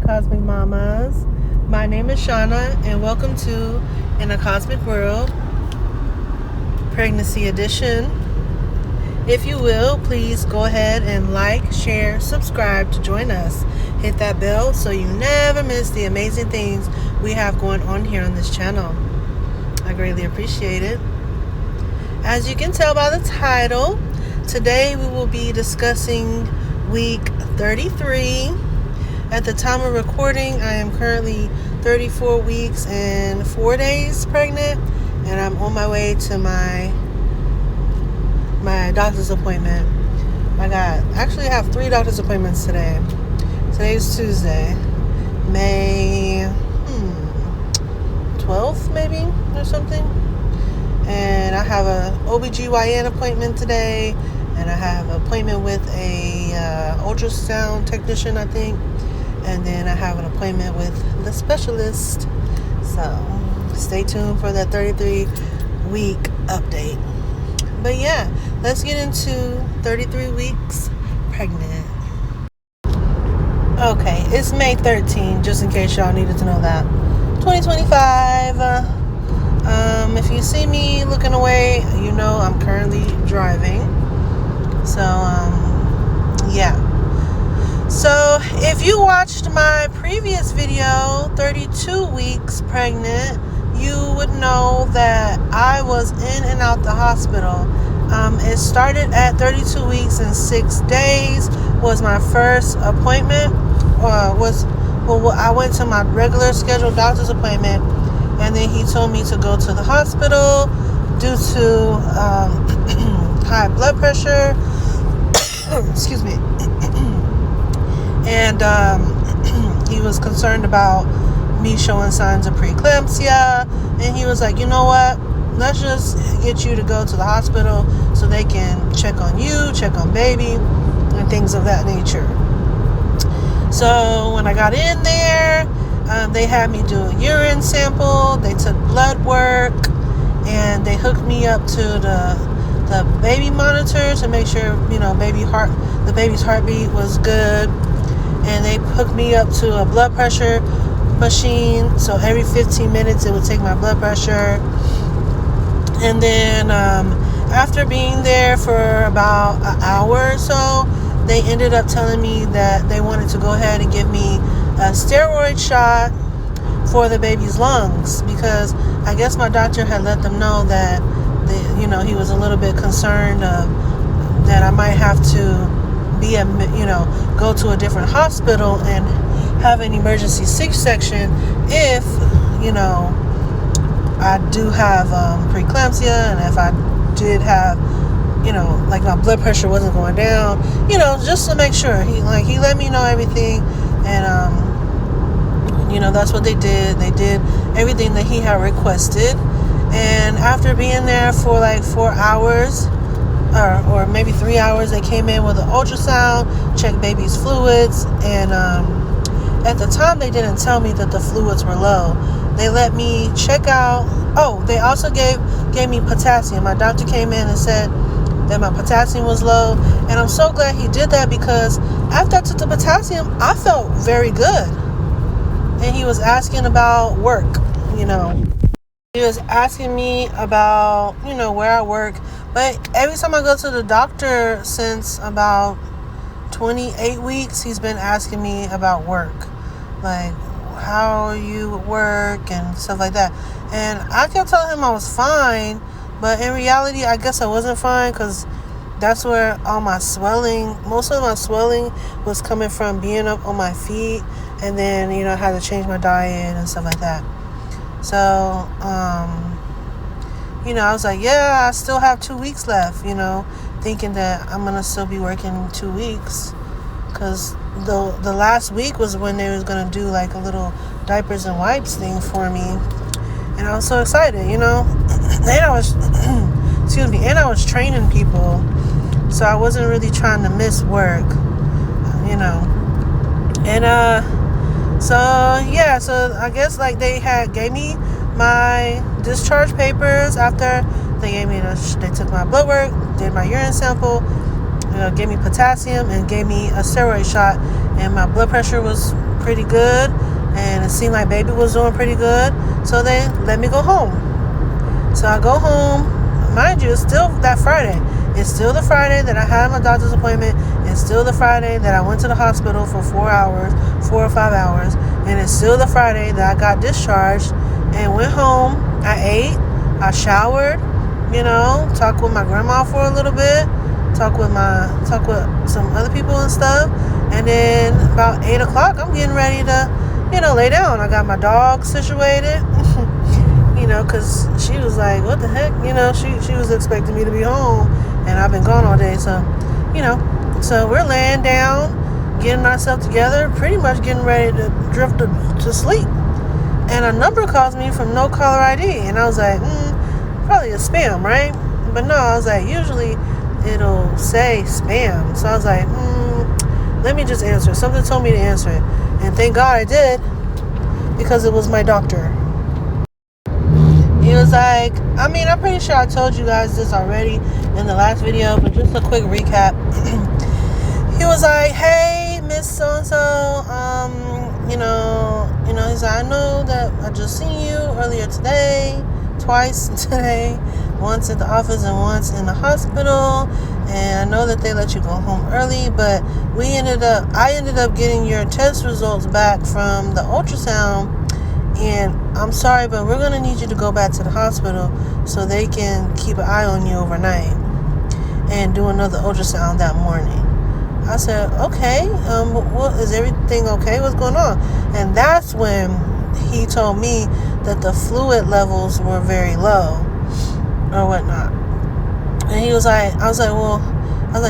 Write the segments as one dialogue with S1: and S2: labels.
S1: Cosmic Mamas. My name is Shauna, and welcome to In a Cosmic World, Pregnancy Edition. If you will, please go ahead and like, share, subscribe to join us. Hit that bell so you never miss the amazing things we have going on here on this channel. I greatly appreciate it. As you can tell by the title, today we will be discussing week 33. At the time of recording, I am currently 34 weeks and 4 days pregnant, and I'm on my way to my doctor's appointment. I have 3 doctor's appointments today. Today's Tuesday, May 12th maybe or something. And I have a OBGYN appointment today, and I have an appointment with a ultrasound technician, I think. And then I have an appointment with the specialist. So stay tuned for that 33-week update. But yeah, let's get into 33 weeks pregnant. Okay, it's May 13th, just in case y'all needed to know that. 2025. If you see me looking away, you know I'm currently driving. So, yeah. So, if you watched my previous video, 32 weeks pregnant, you would know that I was in and out the hospital. It started at 32 weeks and 6 days was my first appointment. I went to my regular scheduled doctor's appointment, and then he told me to go to the hospital due to high blood pressure. Excuse me. And he was concerned about me showing signs of preeclampsia, and he was like, you know what, let's just get you to go to the hospital so they can check on you, check on baby, and things of that nature. So when I got in there, they had me do a urine sample, they took blood work, and they hooked me up to the baby monitor to make sure, the baby's heartbeat was good. And they hooked me up to a blood pressure machine. So every 15 minutes it would take my blood pressure. And then after being there for about an hour or so, they ended up telling me that they wanted to go ahead and give me a steroid shot for the baby's lungs, because I guess my doctor had let them know that he was a little bit concerned that I might have to go to a different hospital and have an emergency C-section if I do have preeclampsia, and if I did have my blood pressure wasn't going down, just to make sure. He let me know everything, and that's what they did. They did everything that he had requested. And after being there for 4 hours or maybe 3 hours, they came in with an ultrasound, checked baby's fluids, and at the time they didn't tell me that the fluids were low. They let me check out. Oh, they also gave me potassium. My doctor came in and said that my potassium was low, and I'm so glad he did that, because after I took the potassium, I felt very good. And he was asking about work, He was asking me about, where I work. But every time I go to the doctor since about 28 weeks, he's been asking me about work. Like, how you work and stuff like that. And I kept telling him I was fine. But in reality, I guess I wasn't fine, because that's where all my swelling, most of my swelling was coming from being up on my feet. And then, I had to change my diet and stuff like that. So, I was like, yeah, I still have 2 weeks left, thinking that I'm going to still be working 2 weeks. Because the last week was when they was going to do a little diapers and wipes thing for me. And I was so excited, And I was, and I was training people. So I wasn't really trying to miss work, And, so I guess they gave me my discharge papers after they took my blood work, did my urine sample, gave me potassium, and gave me a steroid shot, and my blood pressure was pretty good, and it seemed like baby was doing pretty good, so they let me go home. So I go home. Mind you, it's still that Friday. It's still the Friday that I had my doctor's appointment. It's still the Friday that I went to the hospital for 4 or 5 hours. And it's still the Friday that I got discharged and went home. I ate. I showered. Talked with my grandma for a little bit. Talked with some other people and stuff. And then about 8 o'clock, I'm getting ready to, lay down. I got my dog situated. Because she was like, what the heck? She was expecting me to be home, and I've been gone all day. So, so we're laying down, getting ourselves together, pretty much getting ready to drift to sleep. And a number calls me from no caller ID. And I was like, probably a spam, right? But no, I was like, usually it'll say spam. So I was like, let me just answer. Something told me to answer it. And thank God I did, because it was my doctor. He was like, I'm pretty sure I told you guys this already in the last video, but just a quick recap. He was like, hey, Miss So-and-so, he said, I know that I just seen you earlier today, twice today, once at the office and once in the hospital, and I know that they let you go home early, but I ended up getting your test results back from the ultrasound. And I'm sorry, but we're going to need you to go back to the hospital so they can keep an eye on you overnight and do another ultrasound that morning. I said, okay, is everything okay? What's going on? And that's when he told me that the fluid levels were very low or whatnot. And he was like, I was like,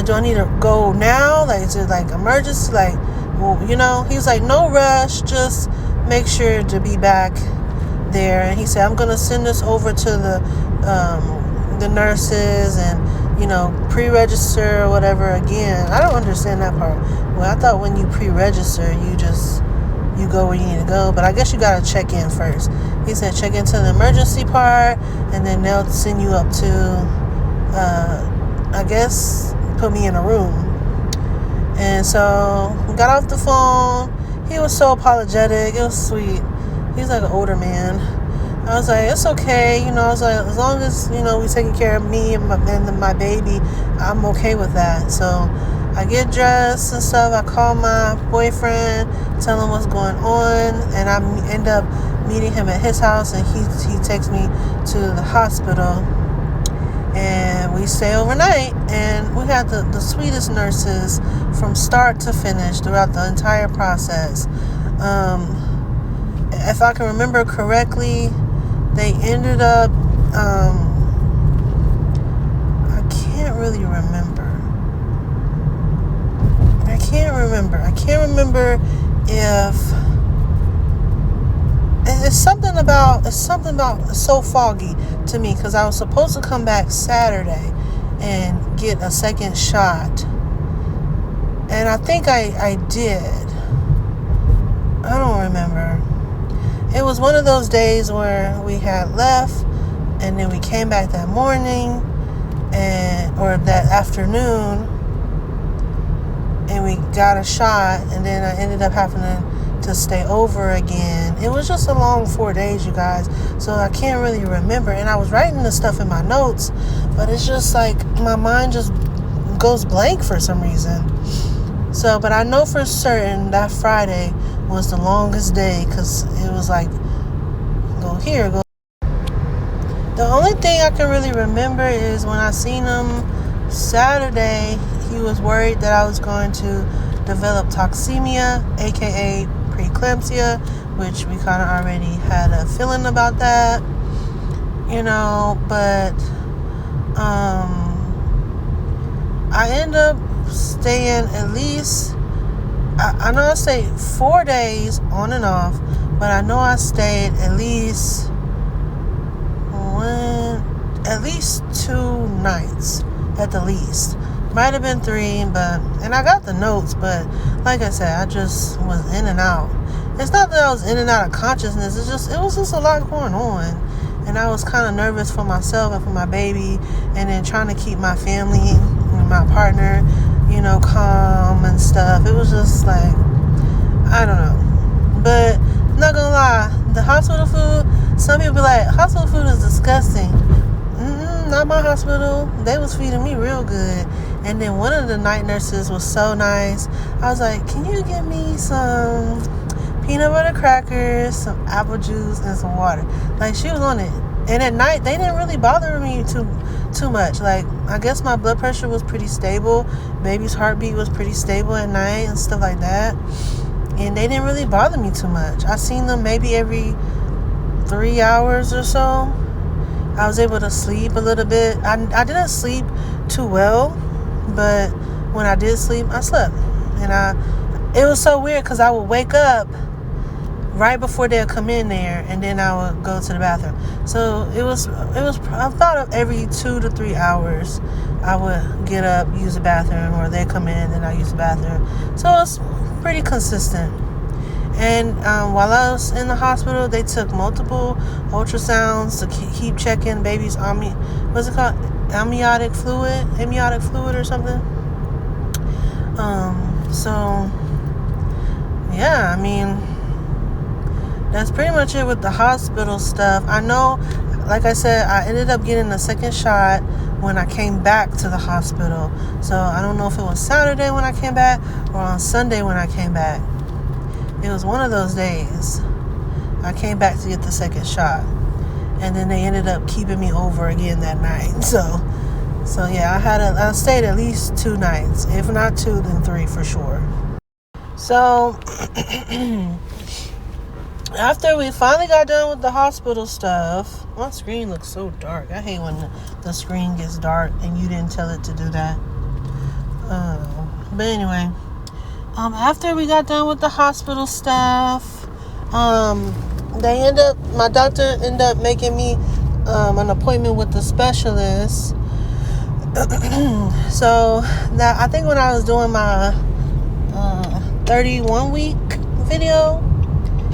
S1: do I need to go now? Like, is it like emergency? Like, well, he was like, no rush, just make sure to be back there. And he said, I'm going to send this over to the nurses and, pre-register or whatever again. I don't understand that part. Well, I thought when you pre-register, you go where you need to go. But I guess you got to check in first. He said, check into the emergency part, and then they'll send you up to, I guess, put me in a room. And so we got off the phone. He was so apologetic. It was sweet. He's like an older man. I was like, it's okay. I was like, as long as, we taking care of me and my baby, I'm okay with that. So I get dressed and stuff. I call my boyfriend, tell him what's going on. And I end up meeting him at his house. And he takes me to the hospital. And we stay overnight. And we had the sweetest nurses from start to finish throughout the entire process. If I can remember correctly, they ended up, I can't really remember. I can't remember if it's something about it's so foggy to me, because I was supposed to come back Saturday and get a second shot, and I think I did. I don't remember. It was one of those days where we had left, and then we came back that morning, or that afternoon, and we got a shot, and then I ended up having to stay over again. It was just a long 4 days, you guys, so I can't really remember. And I was writing this stuff in my notes, but it's just like my mind just goes blank for some reason. So, but I know for certain that Friday was the longest day, because it was like, go here, go. The only thing I can really remember is when I seen him Saturday, he was worried that I was going to develop toxemia, aka preeclampsia, which we kind of already had a feeling about that, but I end up staying at least, I know I stayed 4 days on and off, but I know I stayed at least 2 nights at the least. Might have been 3, and I got the notes, but like I said, I just was in and out. It's not that I was in and out of consciousness, it was just a lot going on, and I was kind of nervous for myself and for my baby, and then trying to keep my family and my partner, calm and stuff. It was just like, I don't know. But I'm not gonna lie, the hospital food, some people be like, hospital food is disgusting. Not my hospital. They was feeding me real good. And then one of the night nurses was so nice. I was like, can you give me some peanut butter crackers, some apple juice, and some water? Like, she was on it. And at night, they didn't really bother me too much. Like, I guess my blood pressure was pretty stable. Baby's heartbeat was pretty stable at night and stuff like that. And they didn't really bother me too much. I seen them maybe every 3 hours or so. I was able to sleep a little bit. I didn't sleep too well, but when I did sleep, I slept. And it was so weird because I would wake up right before they'll come in there, and then I would go to the bathroom. So it was about every 2 to 3 hours I would get up, use the bathroom, or they come in and I use the bathroom. So it was pretty consistent. And while I was in the hospital, they took multiple ultrasounds to keep checking baby's amniotic fluid or something. So yeah, I mean, that's pretty much it with the hospital stuff. I know, like I said, I ended up getting the second shot when I came back to the hospital. So I don't know if it was Saturday when I came back or on Sunday when I came back. It was one of those days. I came back to get the second shot. And then they ended up keeping me over again that night. So yeah, I stayed at least 2 nights. If not 2, then 3 for sure. So after we finally got done with the hospital stuff, my screen looks so dark. I hate when the screen gets dark and you didn't tell it to do that. But anyway, after we got done with the hospital stuff, my doctor ended up making me an appointment with the specialist. So that, I think when I was doing my 31 week video,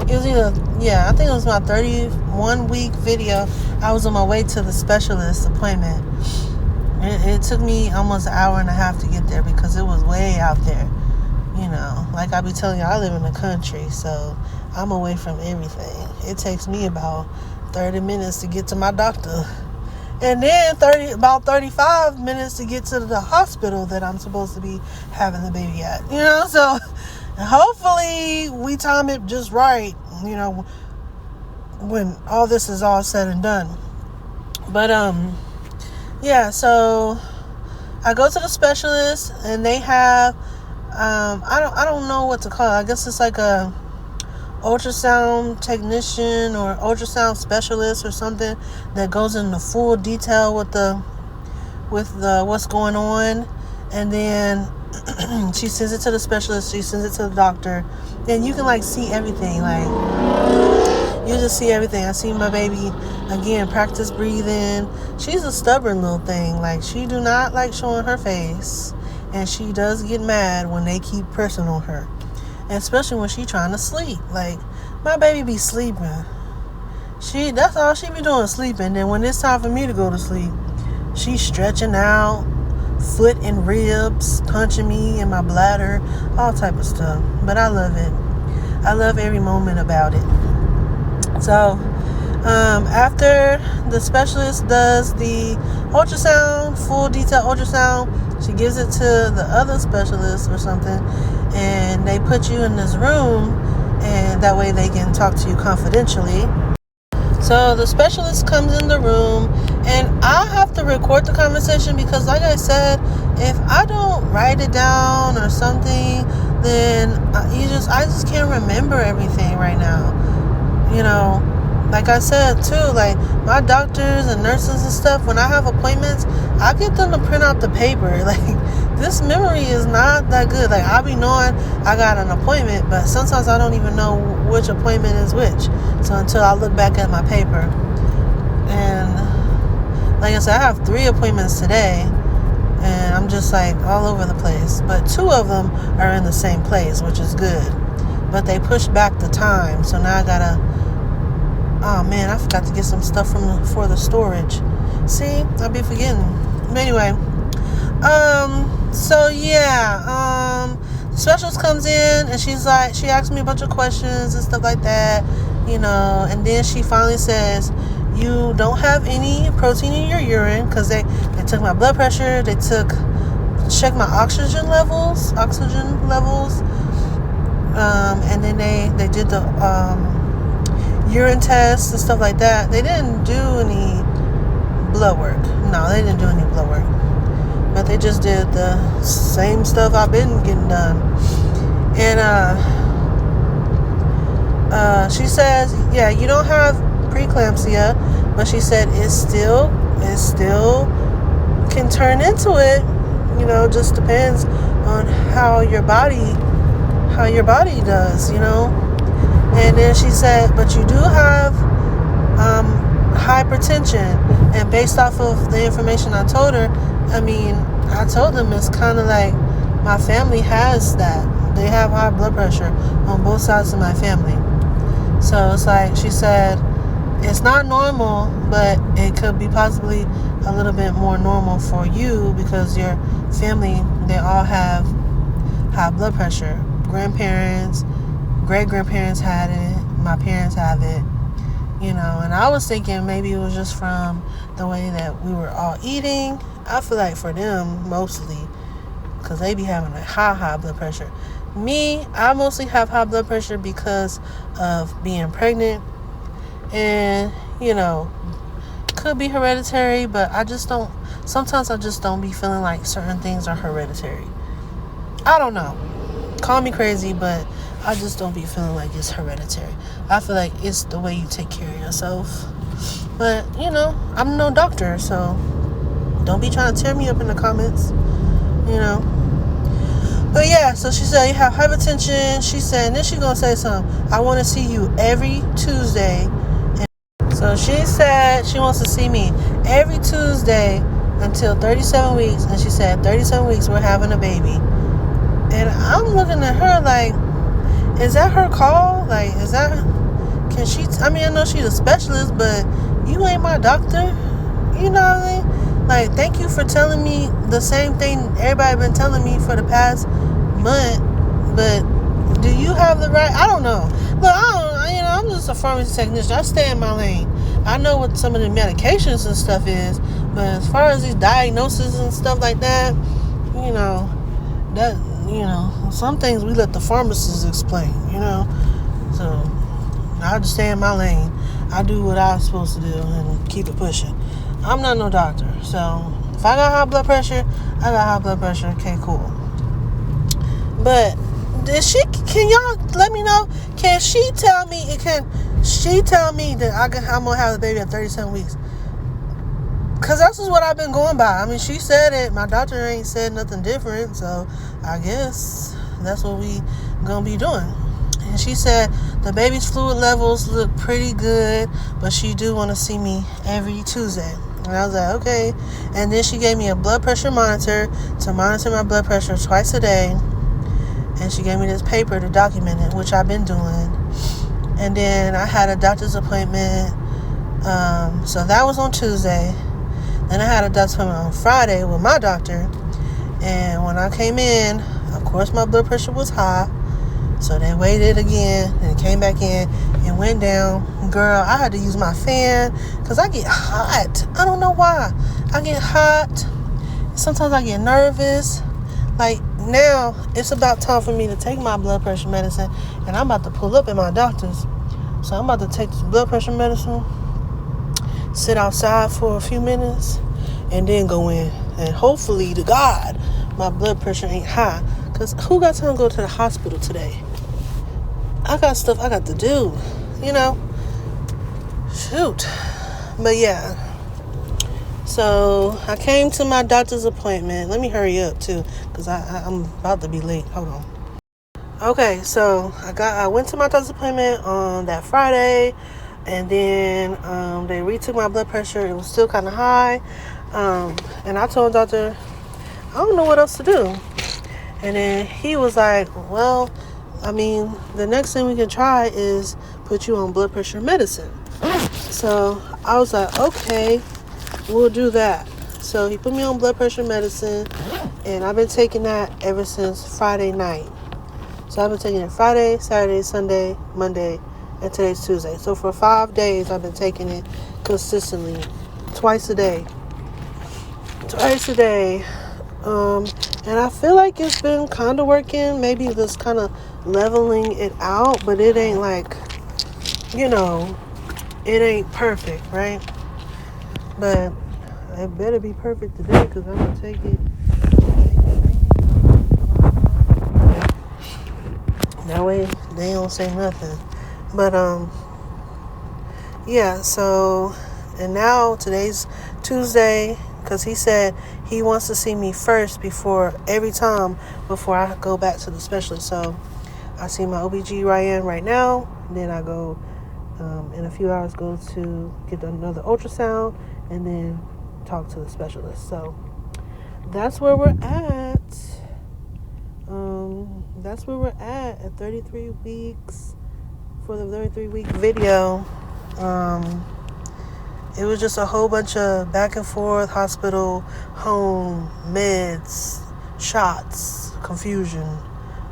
S1: it was I think it was my 31 week video. I was on my way to the specialist appointment. It took me almost an hour and a half to get there because it was way out there. You know, like I be telling you, I live in the country, so I'm away from everything. It takes me about 30 minutes to get to my doctor. And then about 35 minutes to get to the hospital that I'm supposed to be having the baby at. You know, so hopefully we time it just right, you know, when all this is all said and done. But yeah, so I go to the specialist and they have I don't know what to call it. I guess it's like a ultrasound technician or ultrasound specialist or something that goes into full detail with the what's going on, and then she sends it to the specialist, she sends it to the doctor, then you can like see everything. Like, you just see everything. I see my baby again practice breathing. She's a stubborn little thing. Like, she do not like showing her face, and she does get mad when they keep pressing on her, and especially when she trying to sleep. Like, my baby be sleeping. That's all she be doing, sleeping. Then when it's time for me to go to sleep, she's stretching out, foot and ribs, punching me in my bladder, all type of stuff. But I love it. I love every moment about it. So after the specialist does the ultrasound, full detail ultrasound, she gives it to the other specialist or something, and they put you in this room, and that way they can talk to you confidentially. So the specialist comes in the room, and I have to record the conversation because, like I said, if I don't write it down or something, then I just can't remember everything right now. You know, like I said too, like my doctors and nurses and stuff, when I have appointments, I get them to print out the paper. Like, this memory is not that good. Like, I'll be knowing I got an appointment, but sometimes I don't even know which appointment is which. So until I look back at my paper. And like I said, I have 3 appointments today, and I'm just like all over the place. But 2 of them are in the same place, which is good. But they pushed back the time, so now I gotta, oh man, I forgot to get some stuff for the storage. See, I'll be forgetting. But anyway, so yeah, specialist comes in and she asks me a bunch of questions and stuff like that, and then she finally says, you don't have any protein in your urine, because they took my blood pressure, they checked my oxygen levels, and then they did the urine tests and stuff like that. They didn't do any blood work. No, they didn't do any blood work. But they just did the same stuff I've been getting done. And she says, yeah, you don't have preeclampsia, but she said it still can turn into it. Just depends on how your body does, And then she said, but you do have hypertension. And based off of the information I told her, I told them it's kind of like my family has that. They have high blood pressure on both sides of my family. So it's like, she said, it's not normal, but it could be possibly a little bit more normal for you because your family, they all have high blood pressure. Grandparents, great-grandparents had it. My parents have it. And I was thinking maybe it was just from the way that we were all eating. I feel like for them, mostly, because they be having a high blood pressure. Me, I mostly have high blood pressure because of being pregnant. And, could be hereditary, but sometimes I just don't be feeling like certain things are hereditary. I don't know. Call me crazy, but I just don't be feeling like it's hereditary. I feel like it's the way you take care of yourself. But, I'm no doctor, so don't be trying to tear me up in the comments, But yeah, so she said you have hypertension. She said, and then she's going to say something. I want to see you every Tuesday. So she said she wants to see me every Tuesday until 37 weeks. And she said 37 weeks we're having a baby. And I'm looking at her like, is that her call? Like, can she, I know she's a specialist, but you ain't my doctor. You know what I mean? Like, thank you for telling me the same thing everybody been telling me for the past month. But do you have the right? I don't know. Look, I'm just a pharmacy technician. I stay in my lane. I know what some of the medications and stuff is, but as far as these diagnoses and stuff like that, some things we let the pharmacists explain, So I just stay in my lane. I do what I'm supposed to do and keep it pushing. I'm not no doctor, so if I got high blood pressure, I got high blood pressure. Okay, cool. But can y'all let me know? Can she tell me that I'm gonna have the baby at 37 weeks? Because that's just what I've been going by. She said it. My doctor ain't said nothing different, so I guess that's what we gonna be doing. And she said the baby's fluid levels look pretty good, but she do want to see me every Tuesday. And I was like, okay. And then she gave me a blood pressure monitor to monitor my blood pressure twice a day. And she gave me this paper to document it, which I've been doing. And then I had a doctor's appointment. So that was on Tuesday. Then I had a doctor's appointment on Friday with my doctor. And when I came in, of course, my blood pressure was high. So they waited again and it came back in and went down. Girl, I had to use my fan because I get hot. I don't know why. I get hot. Sometimes I get nervous. Like, now it's about time for me to take my blood pressure medicine, and I'm about to pull up at my doctor's. So I'm about to take this blood pressure medicine, sit outside for a few minutes, and then go in. And hopefully to God, my blood pressure ain't high. Because who got time to go to the hospital today? I got stuff I got to do, Shoot. But yeah. So I came to my doctor's appointment. Let me hurry up too, because I'm about to be late. Hold on. Okay, so I went to my doctor's appointment on that Friday, and then they retook my blood pressure. It was still kind of high, and I told the doctor I don't know what else to do. And then he was like, well, the next thing we can try is put you on blood pressure medicine. So I was like, okay, we'll do that. So he put me on blood pressure medicine, and I've been taking that ever since Friday night. So I've been taking it Friday, Saturday, Sunday, Monday, and today's Tuesday. So for 5 days, I've been taking it consistently, twice a day. And I feel like it's been kind of working, maybe just kind of leveling it out, but it ain't like, it ain't perfect, right? But it better be perfect today, because I'm going to take it. That way they don't say nothing. But yeah, so, and now today's Tuesday, because he said he wants to see me first every time before I go back to the specialist. So I see my OBGYN right now, then I go in a few hours go to get another ultrasound, and then talk to the specialist. So that's where we're at. That's where we're at 33 weeks for the 33-week video. It was just a whole bunch of back and forth, hospital, home, meds, shots, confusion,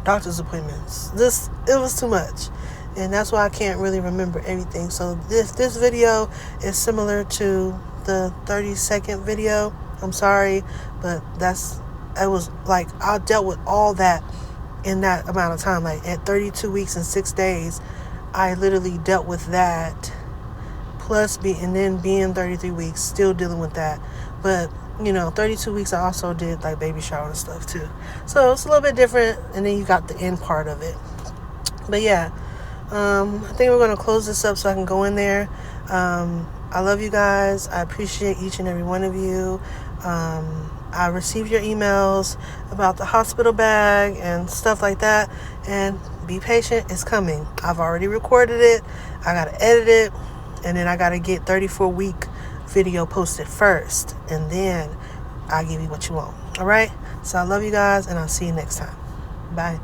S1: doctor's appointments. It was too much. And that's why I can't really remember everything. So this video is similar to the 30-second video. I'm sorry, but it was like I dealt with all that in that amount of time. Like at 32 weeks and 6 days, I literally dealt with that. Plus and then being 33 weeks, still dealing with that. But 32 weeks, I also did like baby shower and stuff too. So it's a little bit different. And then you got the end part of it. But yeah, I think we're going to close this up so I can go in there. I love you guys. I appreciate each and every one of you. I received your emails about the hospital bag and stuff like that. And be patient. It's coming. I've already recorded it. I got to edit it. And then I got to get 34-week video posted first. And then I'll give you what you want. All right? So I love you guys, and I'll see you next time. Bye.